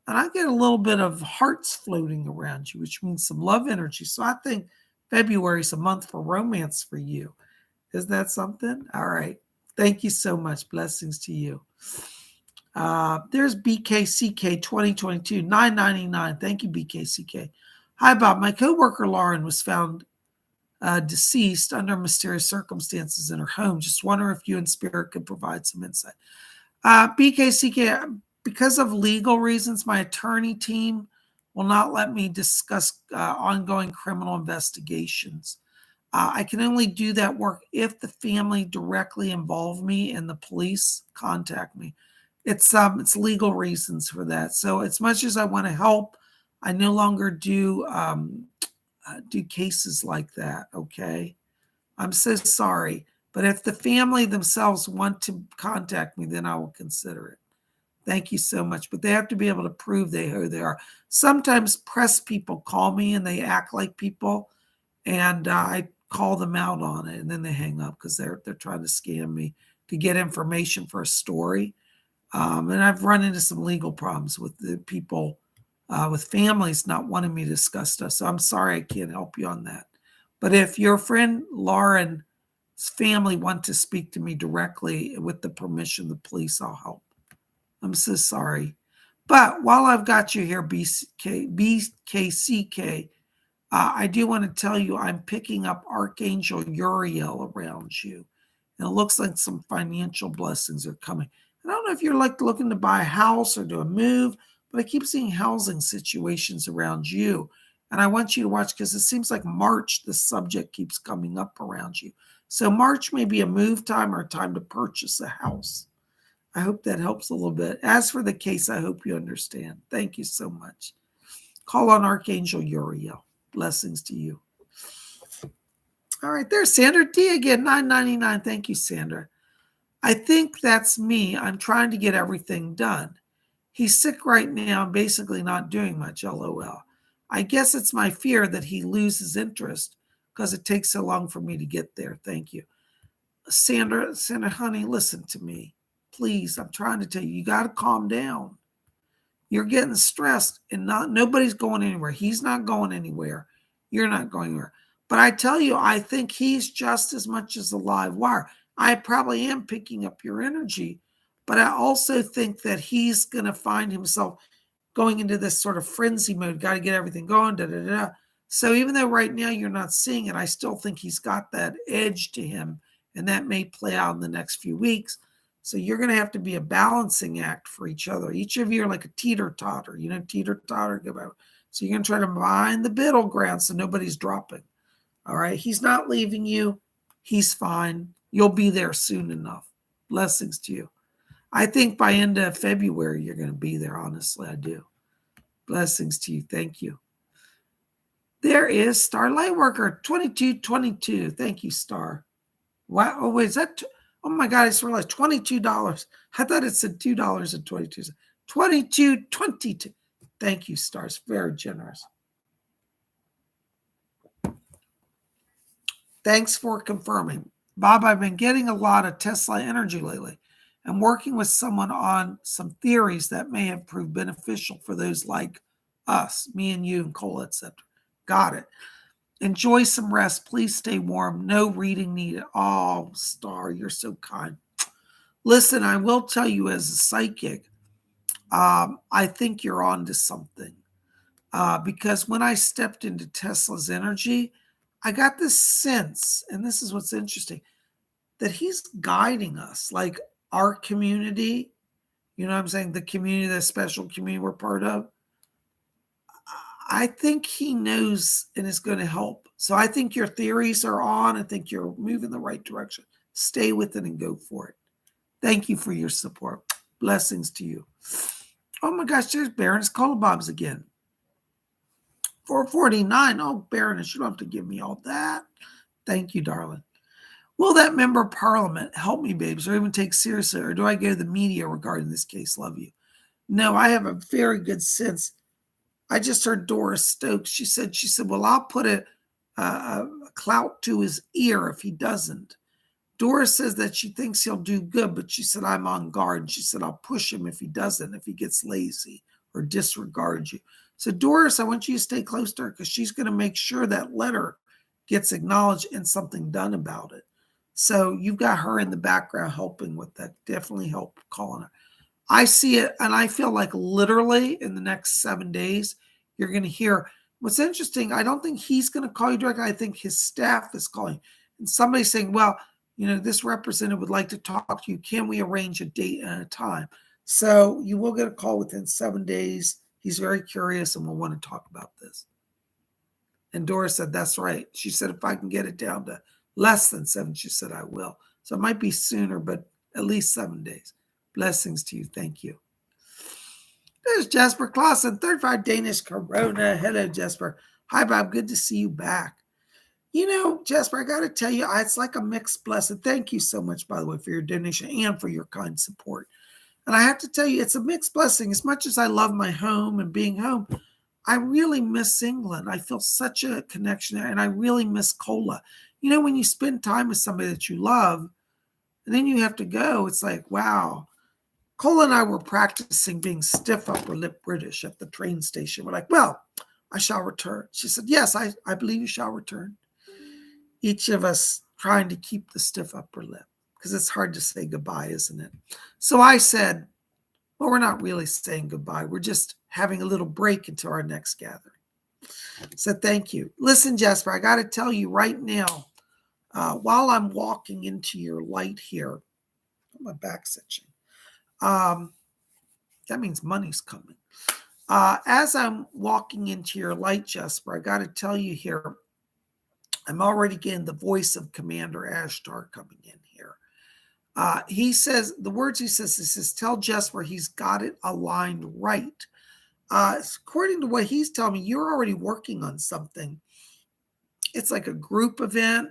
And I get a little bit of hearts floating around you, which means some love energy. So I think February is a month for romance for you. Isn't that something? All right. Thank you so much. Blessings to you. There's BKCK 2022, $9.99. Thank you, BKCK. Hi, Bob. My coworker Lauren was found deceased under mysterious circumstances in her home. Just wonder if you and Spirit could provide some insight. BKCK, because of legal reasons, my attorney team will not let me discuss ongoing criminal investigations. I can only do that work if the family directly involve me and the police contact me. It's legal reasons for that. So as much as I want to help, I no longer do cases like that. Okay. I'm so sorry. But if the family themselves want to contact me, then I will consider it. Thank you so much. But they have to be able to prove who they are. Sometimes press people call me and they act like people, and I call them out on it, and then they hang up because they're trying to scam me to get information for a story. And I've run into some legal problems with the people, with families not wanting me to discuss stuff. So I'm sorry I can't help you on that. But if your friend Lauren's family want to speak to me directly with the permission of the police, I'll help. I'm so sorry. But while I've got you here, BKCK, I do want to tell you I'm picking up Archangel Uriel around you. And it looks like some financial blessings are coming. I don't know if you're like looking to buy a house or do a move, but I keep seeing housing situations around you. And I want you to watch because it seems like March, the subject keeps coming up around you. So March may be a move time or a time to purchase a house. I hope that helps a little bit. As for the case, I hope you understand. Thank you so much. Call on Archangel Uriel. Blessings to you. All right, there's Sandra D again, $9.99. Thank you, Sandra. I think that's me. I'm trying to get everything done. He's sick right now and basically not doing much, LOL. I guess it's my fear that he loses interest because it takes so long for me to get there. Thank you. Sandra, honey, listen to me. Please, I'm trying to tell you, you got to calm down. You're getting stressed and nobody's going anywhere. He's not going anywhere. You're not going anywhere. But I tell you, I think he's just as much as a live wire. I probably am picking up your energy, but I also think that he's going to find himself going into this sort of frenzy mode. Got to get everything going. Da, da, da. So even though right now you're not seeing it, I still think he's got that edge to him, and that may play out in the next few weeks. So you're going to have to be a balancing act for each other. Each of you are like a teeter-totter, teeter-totter. So you're going to try to find the middle ground so nobody's dropping. All right. He's not leaving you. He's fine. You'll be there soon enough. Blessings to you. I think by end of February, you're going to be there. Honestly, I do. Blessings to you. Thank you. There is Star Lightworker 2222. Thank you, Star. Wow. Oh, wait, is that? Oh my God, I just realized $22. I thought it said $2.22. $22.22. Thank you, Stars. Very generous. Thanks for confirming. Bob, I've been getting a lot of Tesla energy lately. I'm working with someone on some theories that may have proved beneficial for those like us, me and you and Cole, etc. Got it. Enjoy some rest. Please stay warm. No reading needed. Oh, Star, you're so kind. Listen, I will tell you as a psychic, I think you're on to something. Because when I stepped into Tesla's energy, I got this sense, and this is what's interesting, that he's guiding us, like our community, you know what I'm saying? The community, the special community we're part of. I think he knows and is going to help. So I think your theories are on. I think you're moving the right direction. Stay with it and go for it. Thank you for your support. Blessings to you. Oh my gosh, there's Baroness Colobobs again. 449. Oh, Baroness, you don't have to give me all that. Thank you, darling. Will that member of parliament help me, babes, or even take seriously, or do I go to the media regarding this case? Love you. No, I have a very good sense. I just heard Doris Stokes. She said, well, I'll put a clout to his ear if he doesn't. Doris says that she thinks he'll do good, but she said, I'm on guard. And she said, I'll push him if he doesn't, if he gets lazy or disregards you. So Doris, I want you to stay close to her because she's going to make sure that letter gets acknowledged and something done about it. So you've got her in the background helping with that. Definitely help calling her. I see it, and I feel like literally in the next 7 days, you're going to hear. What's interesting, I don't think he's going to call you directly. I think his staff is calling. And somebody's saying, well, this representative would like to talk to you. Can we arrange a date and a time? So you will get a call within 7 days. He's very curious and will want to talk about this. And Doris said, that's right. She said, if I can get it down to less than 7, she said, I will. So it might be sooner, but at least 7 days. Blessings to you. Thank you. There's Jasper Clausen, 35 Danish Corona. Hello, Jasper. Hi, Bob. Good to see you back. You know, Jasper, I got to tell you, it's like a mixed blessing. Thank you so much, by the way, for your donation and for your kind support. And I have to tell you, it's a mixed blessing. As much as I love my home and being home, I really miss England. I feel such a connection there, and I really miss Cola. You know, when you spend time with somebody that you love, and then you have to go, it's like, wow. Cola and I were practicing being stiff upper lip British at the train station. We're like, well, I shall return. She said, yes, I believe you shall return. Each of us trying to keep the stiff upper lip because it's hard to say goodbye, isn't it? So I said, well, we're not really saying goodbye. We're just having a little break until our next gathering. So thank you. Listen, Jasper, I got to tell you right now, while I'm walking into your light here, my back's itching. That means money's coming. As I'm walking into your light, Jasper, I got to tell you here, I'm already getting the voice of Commander Ashtar coming in here. He says, the words he says, tell Jesper he's got it aligned right. According to what he's telling me, you're already working on something. It's like a group event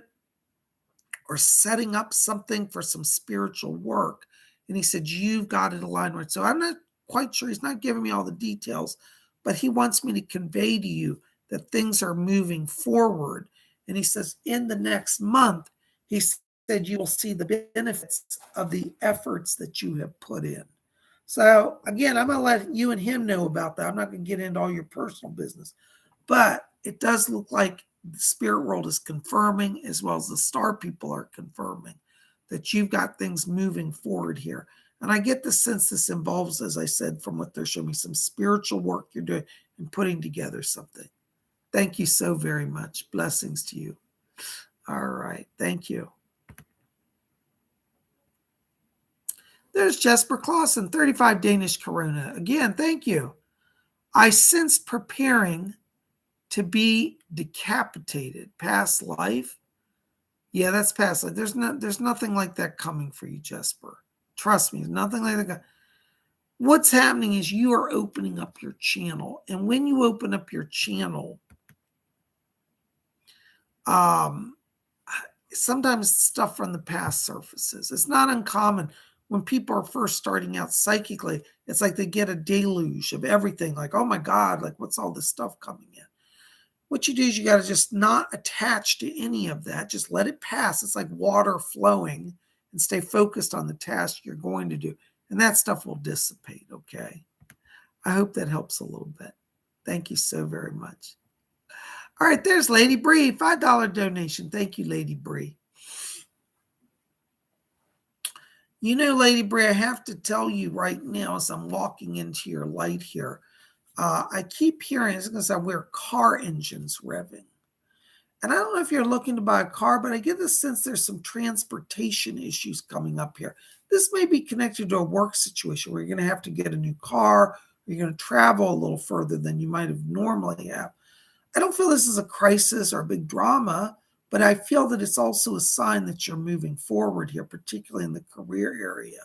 or setting up something for some spiritual work. And he said, you've got it aligned right. So I'm not quite sure. He's not giving me all the details, but he wants me to convey to you that things are moving forward. And he says, in the next month, he said, you will see the benefits of the efforts that you have put in. So again, I'm going to let you and him know about that. I'm not going to get into all your personal business, but it does look like the spirit world is confirming, as well as the star people are confirming, that you've got things moving forward here. And I get the sense this involves, as I said, from what they're showing me, some spiritual work you're doing and putting together something. Thank you so very much. Blessings to you. All right. Thank you. There's Jesper Clausen, 35 Danish Corona. Again, thank you. I sense preparing to be decapitated. Past life? Yeah, that's past life. There's nothing like that coming for you, Jesper. Trust me, there's nothing like that. What's happening is you are opening up your channel. And when you open up your channel, sometimes stuff from the past surfaces. It's not uncommon when people are first starting out psychically. It's like they get a deluge of everything. Like, oh my God, like what's all this stuff coming in? What you do is you got to just not attach to any of that. Just let it pass. It's like water flowing, and stay focused on the task you're going to do. And that stuff will dissipate, okay? I hope that helps a little bit. Thank you so very much. All right, there's Lady Bree, $5 donation. Thank you, Lady Bree. You know, Lady Bree, I have to tell you right now as I'm walking into your light here, I keep hearing, it's going to sound weird, car engines revving. And I don't know if you're looking to buy a car, but I get the sense there's some transportation issues coming up here. This may be connected to a work situation where you're going to have to get a new car, or you're going to travel a little further than you might have normally have. I don't feel this is a crisis or a big drama, but I feel that it's also a sign that you're moving forward here, particularly in the career area.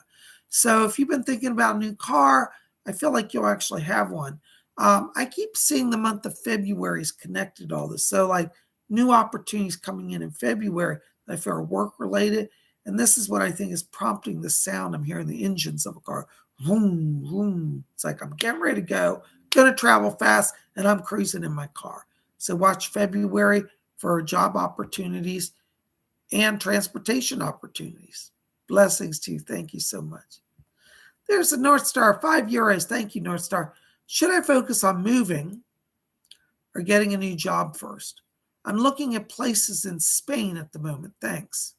So if you've been thinking about a new car, I feel like you'll actually have one. I keep seeing the month of February is connected to all this. So like new opportunities coming in February that I feel are work related. And this is what I think is prompting the sound. I'm hearing the engines of a car. Vroom, vroom. It's like I'm getting ready to go, going to travel fast, and I'm cruising in my car. So watch February for job opportunities and transportation opportunities. Blessings to you. Thank you so much. There's a North Star, €5. Thank you, North Star. Should I focus on moving or getting a new job first? I'm looking at places in Spain at the moment. Thanks.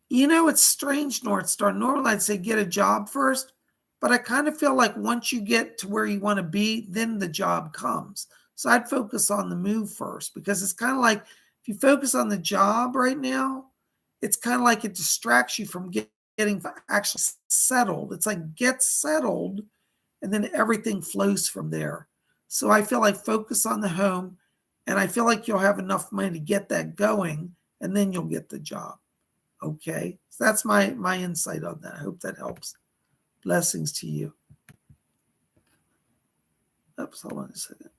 You know, it's strange, North Star. Normally I'd say get a job first, but I kind of feel like once you get to where you want to be, then the job comes. So I'd focus on the move first, because it's kind of like if you focus on the job right now, it's kind of like it distracts you from getting actually settled. It's like get settled, and then everything flows from there. So I feel like focus on the home, and I feel like you'll have enough money to get that going, and then you'll get the job. Okay, so that's my insight on that. I hope that helps. Blessings to you. Oops, hold on a second.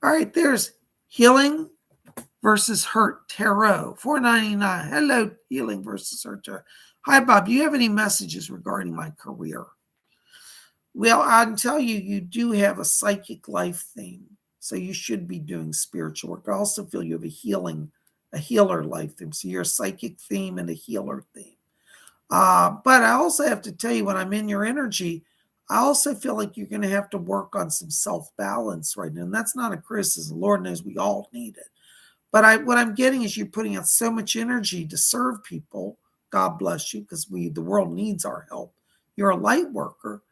All right, there's Healing versus Hurt Tarot, $4.99. Hello, Healing versus Hurt Tarot. Hi, Bob. Do you have any messages regarding my career? Well, I can tell you, you do have a psychic life theme, so you should be doing spiritual work. I also feel you have a healer life theme. So you're a psychic theme and a healer theme. But I also have to tell you, when I'm in your energy, I also feel like you're going to have to work on some self-balance right now. And that's not a criticism. Lord knows we all need it. But what I'm getting is you're putting out so much energy to serve people. God bless you, because the world needs our help. You're a light worker,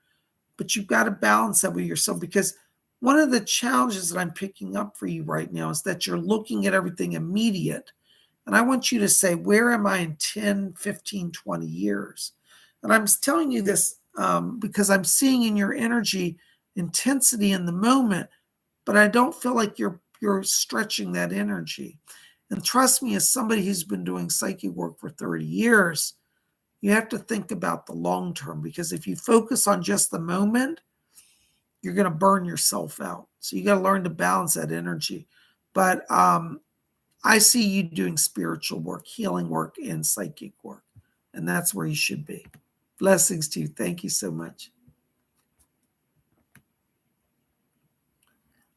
but you've got to balance that with yourself, because one of the challenges that I'm picking up for you right now is that you're looking at everything immediate. And I want you to say, where am I in 10, 15, 20 years? And I'm telling you this because I'm seeing in your energy intensity in the moment, but I don't feel like you're stretching that energy. And trust me, as somebody who's been doing psychic work for 30 years, you have to think about the long term, because if you focus on just the moment, you're going to burn yourself out. So you got to learn to balance that energy. But I see you doing spiritual work, healing work, and psychic work. And that's where you should be. Blessings to you. Thank you so much.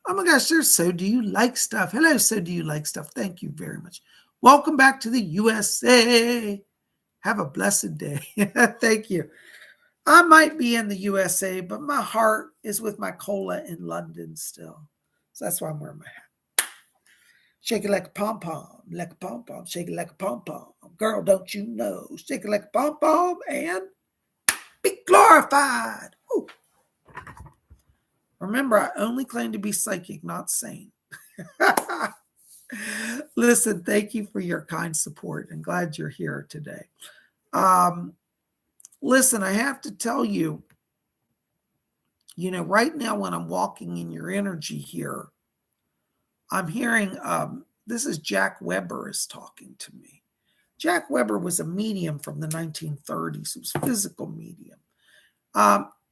Oh my gosh, there's So Do You Like Stuff. Hello, So Do You Like Stuff. Thank you very much. Welcome back to the USA. Have a blessed day. Thank you. I might be in the USA, but my heart is with my cola in London still. So that's why I'm wearing my hat. Shake it like a pom-pom, like a pom-pom. Shake it like a pom-pom. Girl, don't you know? Shake it like a pom-pom and be glorified. Woo. Remember, I only claim to be psychic, not sane. Listen, thank you for your kind support, and glad you're here today. Listen, I have to tell you, right now when I'm walking in your energy here, I'm hearing, this is Jack Weber is talking to me. Jack Weber was a medium from the 1930s. He was a physical medium.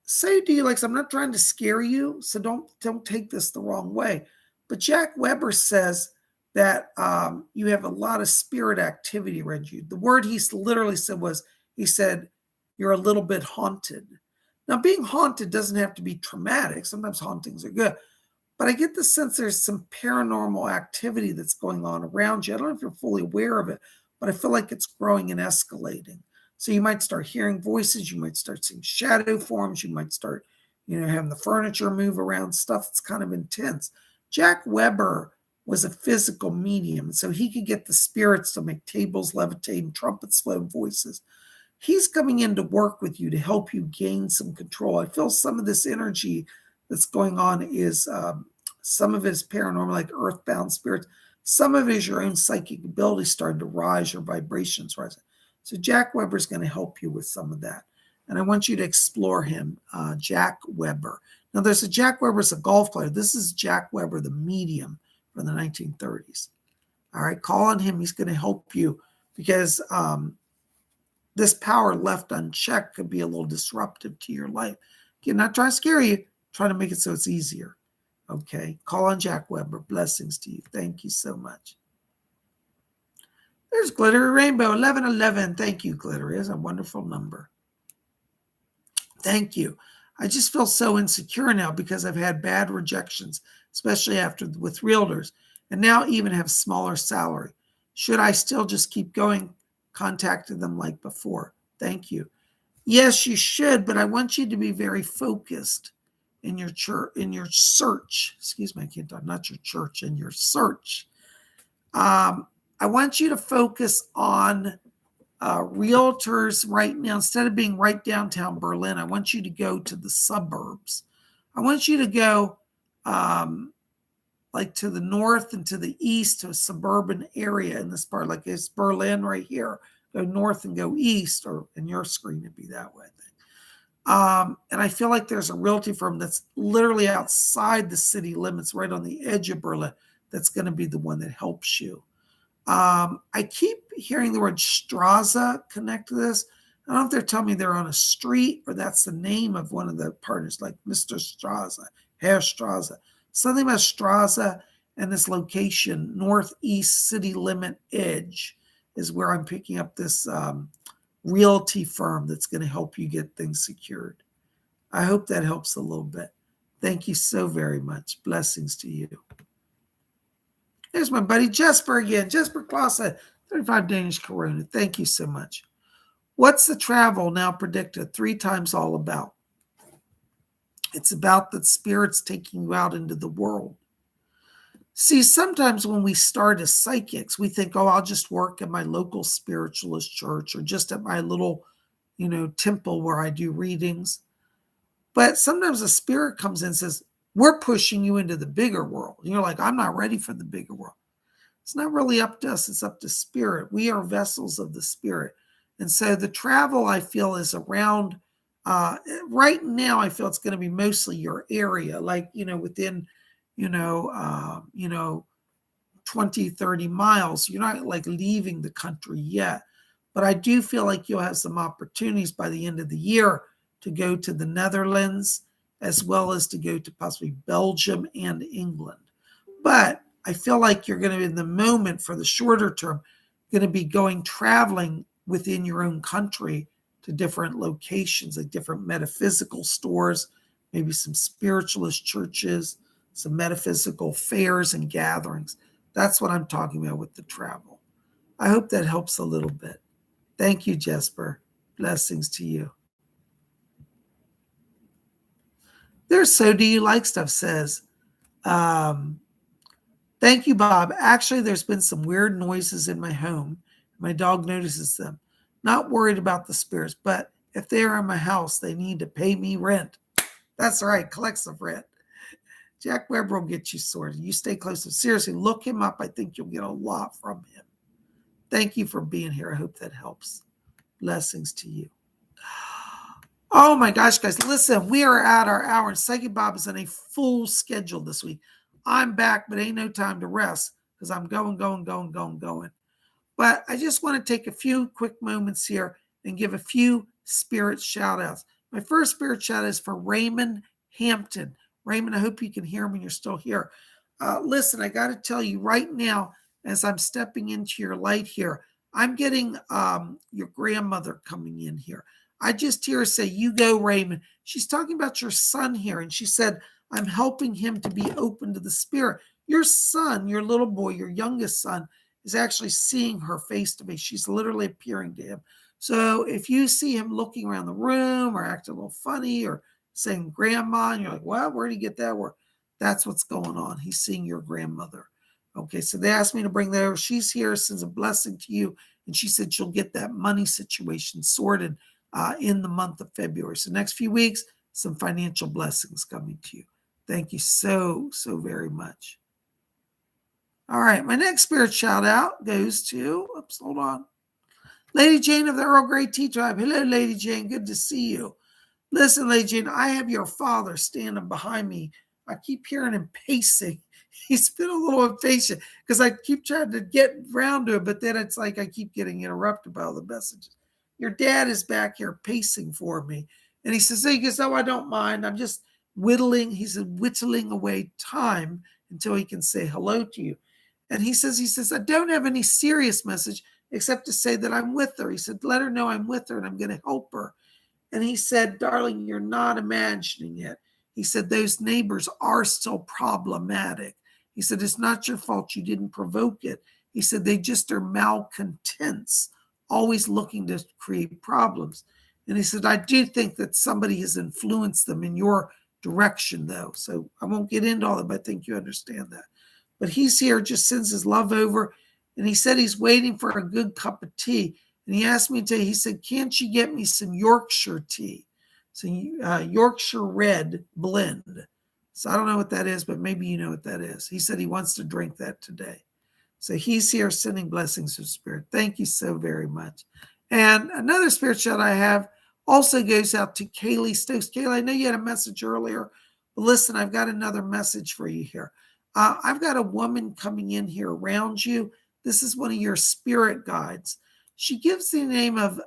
Say to you, like, I'm not trying to scare you, so don't take this the wrong way. But Jack Weber says that you have a lot of spirit activity around you. The word he literally said was, he said, you're a little bit haunted. Now, being haunted doesn't have to be traumatic. Sometimes hauntings are good. But I get the sense there's some paranormal activity that's going on around you. I don't know if you're fully aware of it, but I feel like it's growing and escalating. So you might start hearing voices. You might start seeing shadow forms. You might start, having the furniture move around, stuff that's kind of intense. Jack Weber was a physical medium, so he could get the spirits to make tables levitate and trumpets flow and voices. He's coming in to work with you to help you gain some control. I feel some of this energy that's going on is some of it is paranormal, like earthbound spirits. Some of it is your own psychic ability starting to rise, your vibrations rising. So Jack Weber is going to help you with some of that. And I want you to explore him, Jack Weber. Now, there's a Jack Weber's a golf player. This is Jack Weber, the medium from the 1930s. All right, call on him. He's going to help you, because this power left unchecked could be a little disruptive to your life. Again, not trying to scare you, trying to make it so it's easier. Okay, call on Jack Weber. Blessings to you. Thank you so much. There's Glittery Rainbow, 1111. Thank you, Glittery. It's a wonderful number. Thank you. I just feel so insecure now because I've had bad rejections, especially with realtors, and now even have smaller salary. Should I still just keep going, contacting them like before? Thank you. Yes, you should, but I want you to be very focused in your search. Excuse me, I can't talk. Not your church, in your search. I want you to focus on realtors right now. Instead of being right downtown Berlin, I want you to go to the suburbs. I want you to go like to the north and to the east, to a suburban area in this part. Like it's Berlin right here. Go north and go east, or in your screen it'd be that way, I think. And I feel like there's a realty firm that's literally outside the city limits, right on the edge of Berlin, that's going to be the one that helps you. I keep hearing the word Strasse connect to this. I don't know if they're telling me they're on a street or that's the name of one of the partners, like Mr. Strasse, Herr Strasse. Something about Straza and this location, northeast city limit edge, is where I'm picking up this realty firm that's going to help you get things secured. I hope that helps a little bit. Thank you so very much. Blessings to you. There's my buddy Jesper again. Jesper Klaassen, 35 Danish Corona. Thank you so much. What's the travel now predicted 3 times all about? It's about the spirits taking you out into the world. See, sometimes when we start as psychics, we think, oh, I'll just work at my local spiritualist church or just at my little, temple where I do readings. But sometimes a spirit comes in and says, we're pushing you into the bigger world. And you're like, I'm not ready for the bigger world. It's not really up to us. It's up to spirit. We are vessels of the spirit. And so the travel, I feel, is around, right now, I feel it's going to be mostly your area, like, within, 20, 30 miles. You're not like leaving the country yet. But I do feel like you'll have some opportunities by the end of the year to go to the Netherlands, as well as to go to possibly Belgium and England. But I feel like you're going to, in the moment for the shorter term, going to be traveling within your own country to different locations, like different metaphysical stores, maybe some spiritualist churches, some metaphysical fairs and gatherings. That's what I'm talking about with the travel. I hope that helps a little bit. Thank you, Jesper. Blessings to you. There's So Do You Like Stuff says, thank you, Bob. Actually, there's been some weird noises in my home. My dog notices them. Not worried about the spirits, but if they are in my house, they need to pay me rent. That's right, collect some rent. Jack Weber will get you sorted. You stay close to him. Seriously, look him up. I think you'll get a lot from him. Thank you for being here. I hope that helps. Blessings to you. Oh my gosh, guys, listen, we are at our hour, and Psychic Bob is on a full schedule this week. I'm back, but ain't no time to rest because I'm going. But I just want to take a few quick moments here and give a few spirit shout outs. My first spirit shout out is for Raymond Hampton. Raymond, I hope you can hear me when you're still here. Listen, I got to tell you right now, as I'm stepping into your light here, I'm getting your grandmother coming in here. I just hear her say, you go, Raymond. She's talking about your son here. And she said, I'm helping him to be open to the spirit. Your son, your little boy, your youngest son, is actually seeing her face to face. She's literally appearing to him. So if you see him looking around the room or acting a little funny or saying grandma, and you're like, well, where did he get that word? That's what's going on. He's seeing your grandmother. Okay, so they asked me to bring that over. She's here, sends a blessing to you. And she said she'll get that money situation sorted in the month of February. So next few weeks, some financial blessings coming to you. Thank you so very much. All right, my next spirit shout out goes to, hold on. Lady Jane of the Earl Grey Tea Tribe. Hello, Lady Jane. Good to see you. Listen, Lady Jane, I have your father standing behind me. I keep hearing him pacing. He's been a little impatient because I keep trying to get around to it, but then it's like I keep getting interrupted by all the messages. Your dad is back here pacing for me. And he says, oh, I don't mind. I'm just whittling away time until he can say hello to you. And he says, I don't have any serious message except to say that I'm with her. He said, let her know I'm with her and I'm going to help her. And he said, darling, you're not imagining it. He said, those neighbors are still problematic. He said, it's not your fault. You didn't provoke it. He said, they just are malcontents, always looking to create problems. And he said, I do think that somebody has influenced them in your direction, though. So I won't get into all that, but I think you understand that. But he's here, just sends his love over. And he said he's waiting for a good cup of tea. And he asked me today, he said, can't you get me some Yorkshire tea? Some Yorkshire Red blend. So I don't know what that is, but maybe you know what that is. He said he wants to drink that today. So he's here sending blessings of spirit. Thank you so very much. And another spirit shout I have also goes out to Kaylee Stokes. Kaylee, I know you had a message earlier, but listen, I've got another message for you here. I've got a woman coming in here around you. This is one of your spirit guides. She gives the name of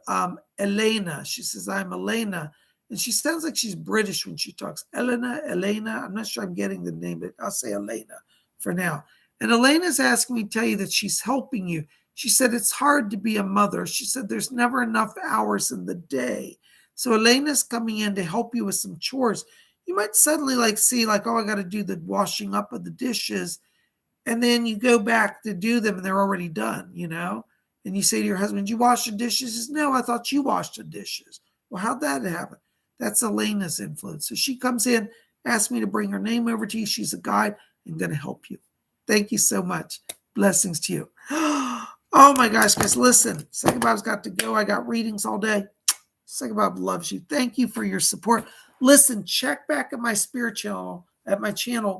Elena. She says, I'm Elena. And she sounds like she's British when she talks. Elena, I'm not sure I'm getting the name, but I'll say Elena for now. And Elena's asking me to tell you that she's helping you. She said it's hard to be a mother. She said there's never enough hours in the day. So Elena's coming in to help you with some chores. You might suddenly see oh, I got to do the washing up of the dishes. And then you go back to do them and they're already done, And you say to your husband, you wash the dishes? He says, no, I thought you washed the dishes. Well, how'd that happen? That's Elena's influence. So she comes in, asks me to bring her name over to you. She's a guide and going to help you. Thank you so much. Blessings to you. Oh my gosh, guys, listen. Psychic Bob's got to go. I got readings all day. Psychic Bob loves you. Thank you for your support. Listen, check back at my spirit channel,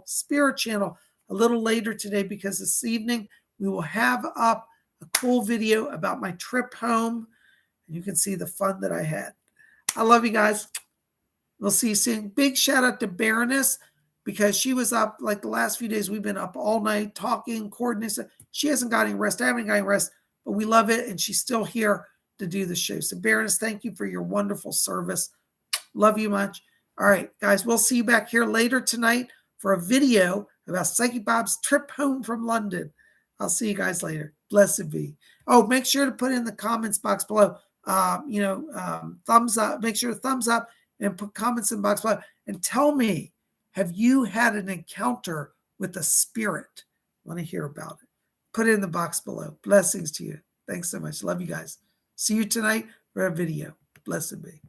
Spirit Channel, a little later today, because this evening we will have up a cool video about my trip home. And you can see the fun that I had. I love you guys. We'll see you soon. Big shout out to Baroness, because she was up the last few days. We've been up all night talking, coordinating. She hasn't got any rest. I haven't got any rest, but we love it. And she's still here to do the show. So Baroness, thank you for your wonderful service. Love you much. All right, guys, we'll see you back here later tonight for a video about Psychic Bob's trip home from London. I'll see you guys later. Blessed be. Oh, make sure to put in the comments box below. Thumbs up. Make sure to thumbs up and put comments in the box below. And tell me, have you had an encounter with a spirit? I want to hear about it. Put it in the box below. Blessings to you. Thanks so much. Love you guys. See you tonight for a video. Blessed be.